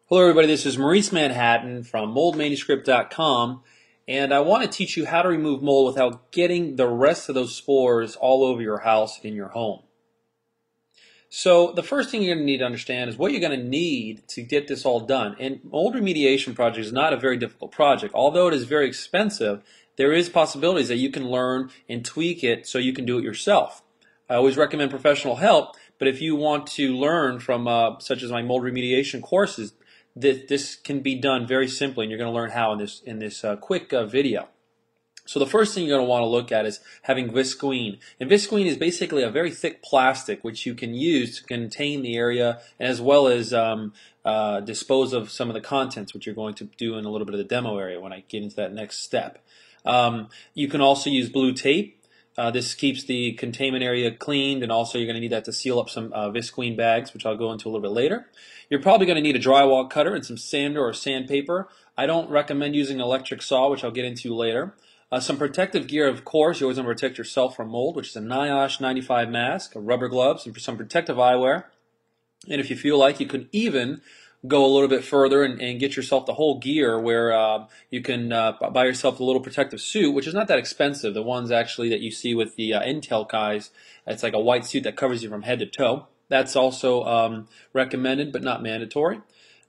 Hello everybody, this is Maurice Manhattan from moldmanuscript.com, and I want to teach you how to remove mold without getting the rest of those spores all over your house in your home. So the first thing you're going to need to understand is what you're going to need to get this all done. And mold remediation project is not a very difficult project. Although it is very expensive, there is possibilities that you can learn and tweak it so you can do it yourself. I always recommend professional help, but if you want to learn from such as my mold remediation courses, this can be done very simply, and you're going to learn how in this quick video. So the first thing you're going to want to look at is having visqueen. And visqueen is basically a very thick plastic which you can use to contain the area as well as dispose of some of the contents, which you're going to do in a little bit of the demo area when I get into that next step. You can also use blue tape. This keeps the containment area cleaned, and also you're going to need that to seal up some visqueen bags, which I'll go into a little bit later. You're probably going to need a drywall cutter and some sander or sandpaper. I don't recommend using an electric saw, which I'll get into later. Some protective gear, of course. You always want to protect yourself from mold, which is a NIOSH 95 mask, rubber gloves, and some protective eyewear. And if you feel like, you could even go a little bit further and get yourself the whole gear where you can buy yourself a little protective suit, which is not that expensive. The ones actually that you see with the Intel guys, it's like a white suit that covers you from head to toe. That's also recommended but not mandatory.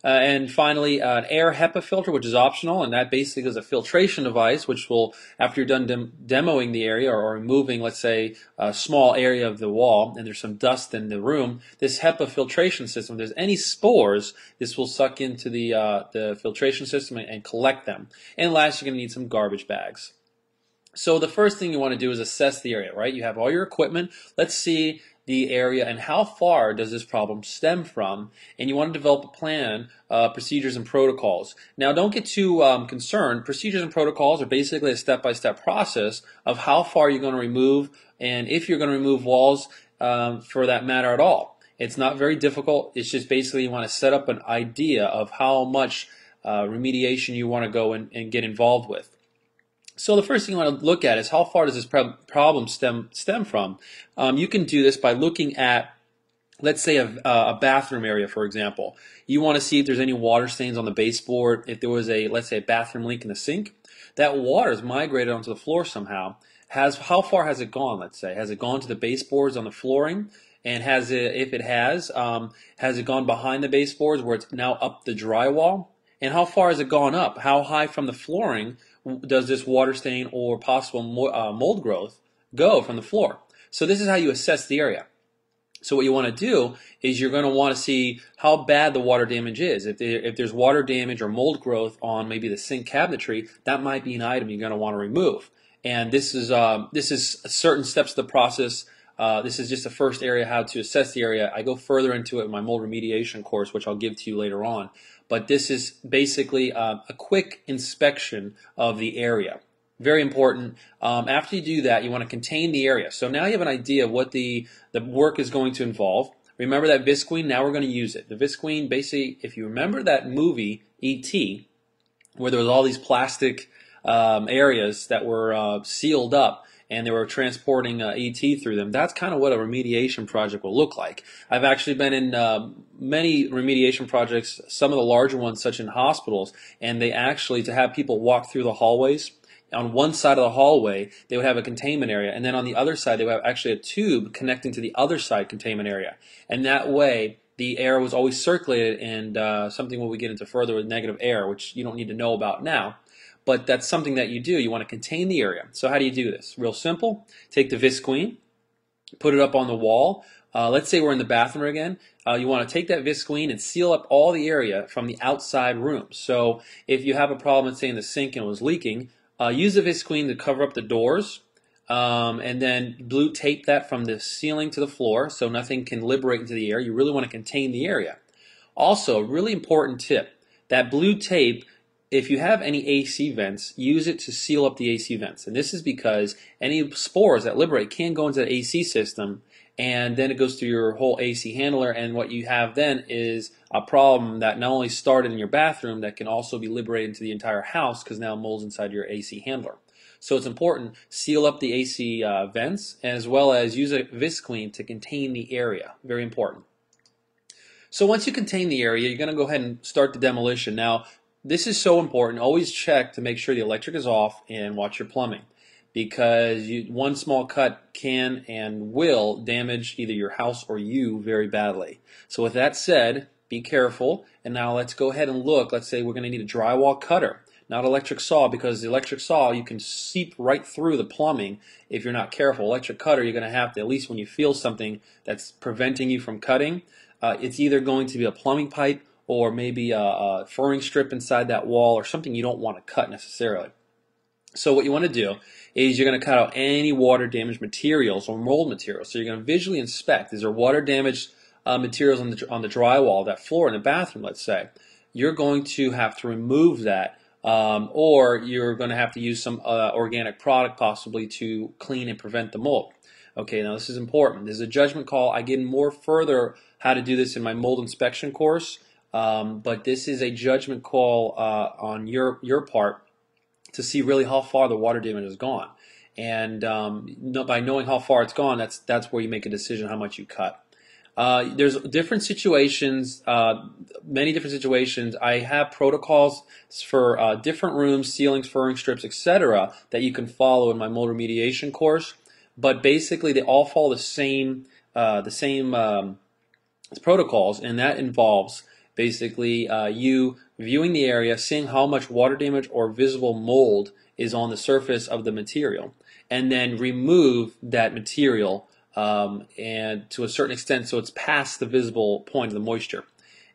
And finally, an air HEPA filter, which is optional, and that basically is a filtration device which will, after you're done demoing the area or removing, let's say, a small area of the wall and there's some dust in the room, this HEPA filtration system, if there's any spores, this will suck into the filtration system and collect them. And last, you're going to need some garbage bags. So the first thing you want to do is assess the area, right? You have all your equipment. Let's see the area and how far does this problem stem from, and you want to develop a plan, procedures and protocols. Now don't get too concerned. Procedures and protocols are basically a step-by-step process of how far you're going to remove and if you're going to remove walls for that matter at all. It's not very difficult. It's just basically you want to set up an idea of how much remediation you want to go and get involved with. So the first thing you want to look at is how far does this problem stem from. You can do this by looking at, let's say, a bathroom area, for example. You want to see if there's any water stains on the baseboard. If there was let's say, a bathroom leak in the sink, that water has migrated onto the floor somehow. How far has it gone, let's say? Has it gone to the baseboards on the flooring? And if it has it gone behind the baseboards where it's now up the drywall? And how far has it gone up? How high from the flooring does this water stain or possible mold growth go from the floor? So this is how you assess the area. So what you want to do is you're going to want to see how bad the water damage is. If there's water damage or mold growth on maybe the sink cabinetry, that might be an item you're going to want to remove. And this is certain steps of the process. This is just the first area, how to assess the area. I go further into it in my mold remediation course, which I'll give to you later on. But this is basically a quick inspection of the area. Very important. After you do that, you want to contain the area. So now you have an idea of what the work is going to involve. Remember that visqueen, now we're going to use it. The visqueen, basically, if you remember that movie, E.T., where there was all these plastic areas that were sealed up, and they were transporting ET through them. That's kind of what a remediation project will look like. I've actually been in many remediation projects, some of the larger ones such in hospitals, and they actually, to have people walk through the hallways, on one side of the hallway they would have a containment area, and then on the other side they would have actually a tube connecting to the other side containment area. And that way the air was always circulated, and something what we get into further with negative air, which you don't need to know about now. But that's something that you do. You want to contain the area. So how do you do this? Real simple. Take the visqueen, put it up on the wall. Let's say we're in the bathroom again. You want to take that visqueen and seal up all the area from the outside room. So if you have a problem, let's say in the sink and it was leaking, use the visqueen to cover up the doors, and then blue tape that from the ceiling to the floor so nothing can liberate into the air. You really want to contain the area. Also, a really important tip, that blue tape, if you have any AC vents, use it to seal up the AC vents. And this is because any spores that liberate can go into the AC system, and then it goes through your whole AC handler, and what you have then is a problem that not only started in your bathroom, that can also be liberated into the entire house because now mold's inside your AC handler. So it's important, seal up the AC vents, as well as use a visqueen to contain the area. Very important. So once you contain the area, you're going to go ahead and start the demolition. Now, this is so important. Always check to make sure the electric is off and watch your plumbing, because one small cut can and will damage either your house or you very badly. So with that said, be careful. And now let's go ahead and look. Let's say we're going to need a drywall cutter, not electric saw, because the electric saw, you can seep right through the plumbing if you're not careful. Electric cutter, you're going to have to, at least when you feel something that's preventing you from cutting, it's either going to be a plumbing pipe or maybe a furring strip inside that wall or something you don't want to cut necessarily. So what you want to do is you're going to cut out any water damaged materials or mold materials. So you're going to visually inspect. Is there water damaged materials on the drywall, that floor in the bathroom, let's say? You're going to have to remove that, or you're going to have to use some organic product possibly to clean and prevent the mold. Okay, now this is important. This is a judgment call. I get more further how to do this in my mold inspection course, but this is a judgment call on your part to see really how far the water damage has gone. And by knowing how far it's gone, that's where you make a decision how much you cut. There's different situations, many different situations. I have protocols for different rooms, ceilings, furring strips, etc. that you can follow in my mold remediation course. But basically, they all follow the same protocols, and that involves basically you viewing the area, seeing how much water damage or visible mold is on the surface of the material, and then remove that material and to a certain extent so it's past the visible point of the moisture.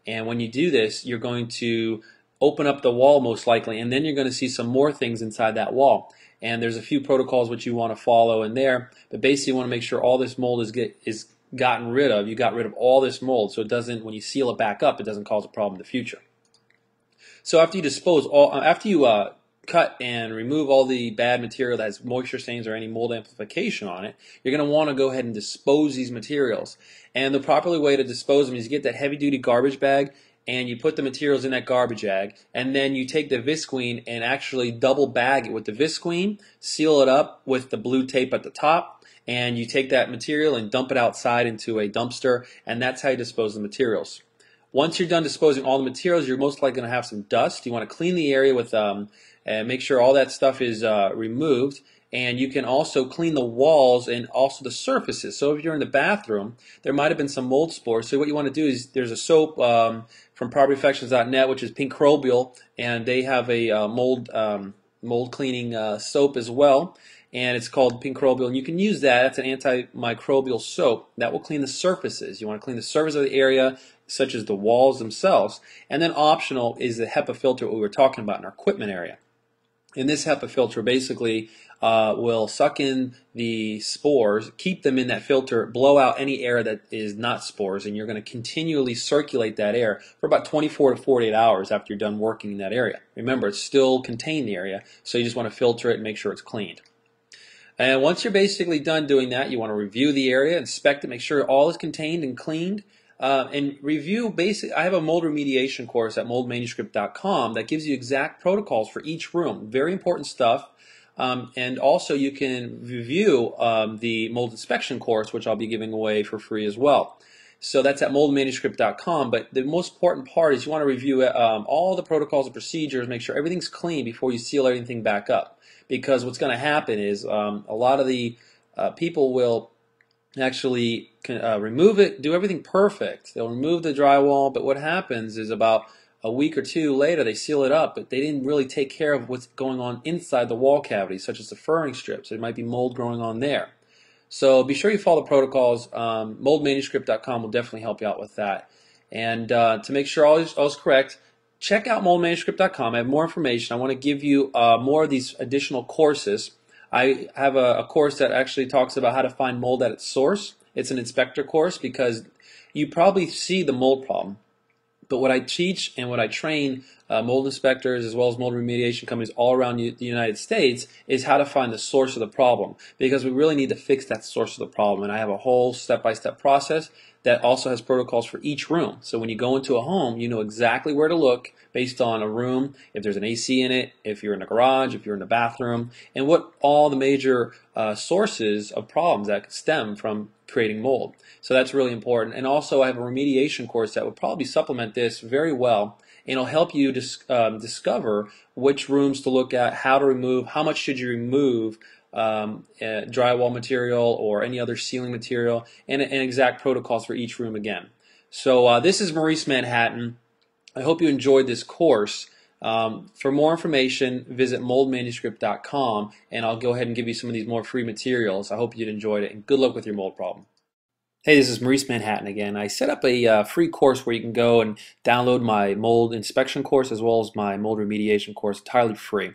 And when you do this, you're going to open up the wall most likely, and then you're going to see some more things inside that wall. And there's a few protocols which you want to follow in there, but basically you want to make sure all this mold is gotten rid of. You got rid of all this mold, so it doesn't, when you seal it back up, it doesn't cause a problem in the future. So after you cut and remove all the bad material that has moisture stains or any mold amplification on it, you're going to want to go ahead and dispose these materials. And the proper way to dispose them is you get that heavy-duty garbage bag, and you put the materials in that garbage bag, and then you take the visqueen and actually double bag it with the visqueen, seal it up with the blue tape at the top, and you take that material and dump it outside into a dumpster, and that's how you dispose of the materials. Once you're done disposing all the materials, you're most likely going to have some dust. You want to clean the area with and make sure all that stuff is removed. And you can also clean the walls and also the surfaces. So if you're in the bathroom, there might have been some mold spores. So what you want to do is, there's a soap from propertyinfections.net, which is Pincrobial, and they have a mold cleaning soap as well, and it's called Pincrobial, and you can use that. That's an antimicrobial soap that will clean the surfaces. You want to clean the surface of the area, such as the walls themselves. And then optional is the HEPA filter, what we were talking about in our equipment area. And this HEPA filter basically will suck in the spores, keep them in that filter, blow out any air that is not spores, and you're going to continually circulate that air for about 24 to 48 hours after you're done working in that area. Remember, it's still contained the area, so you just want to filter it and make sure it's cleaned. And once you're basically done doing that, you want to review the area, inspect it, make sure all is contained and cleaned. And review I have a mold remediation course at moldmanuscript.com that gives you exact protocols for each room. Very important stuff. And also you can review the mold inspection course, which I'll be giving away for free as well. So that's at moldmanuscript.com. But the most important part is you want to review all the protocols and procedures, make sure everything's clean before you seal everything back up. Because what's going to happen is a lot of the people will actually remove it, do everything perfect. They'll remove the drywall, but what happens is about a week or two later they seal it up, but they didn't really take care of what's going on inside the wall cavity, such as the furring strips. There might be mold growing on there. So be sure you follow the protocols. Moldmanuscript.com will definitely help you out with that. And to make sure all is correct, check out moldmanuscript.com. I have more information. I want to give you more of these additional courses. I have a course that actually talks about how to find mold at its source. It's an inspector course because you probably see the mold problem. But what I teach and what I train mold inspectors as well as mold remediation companies all around the United States is how to find the source of the problem, because we really need to fix that source of the problem. And I have a whole step-by-step process that also has protocols for each room. So when you go into a home, you know exactly where to look based on a room, if there's an AC in it, if you're in a garage, if you're in the bathroom, and what all the major sources of problems that could stem from creating mold. So that's really important. And also I have a remediation course that would probably supplement this very well, and it'll help you discover which rooms to look at, how to remove, how much should you remove drywall material or any other ceiling material, and exact protocols for each room again. So this is Maurice Manhattan. I hope you enjoyed this course. For more information, visit moldmanuscript.com, and I'll go ahead and give you some of these more free materials. I hope you enjoyed it, and good luck with your mold problem. Hey, this is Maurice Manhattan again. I set up a free course where you can go and download my mold inspection course as well as my mold remediation course entirely free.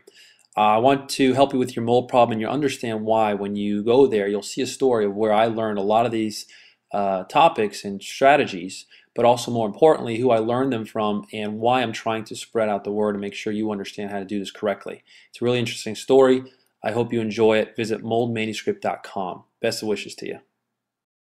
I want to help you with your mold problem, and you'll understand why when you go there. You'll see a story of where I learned a lot of these topics and strategies, but also more importantly, who I learned them from and why I'm trying to spread out the word and make sure you understand how to do this correctly. It's a really interesting story. I hope you enjoy it. Visit moldmanuscript.com. Best of wishes to you.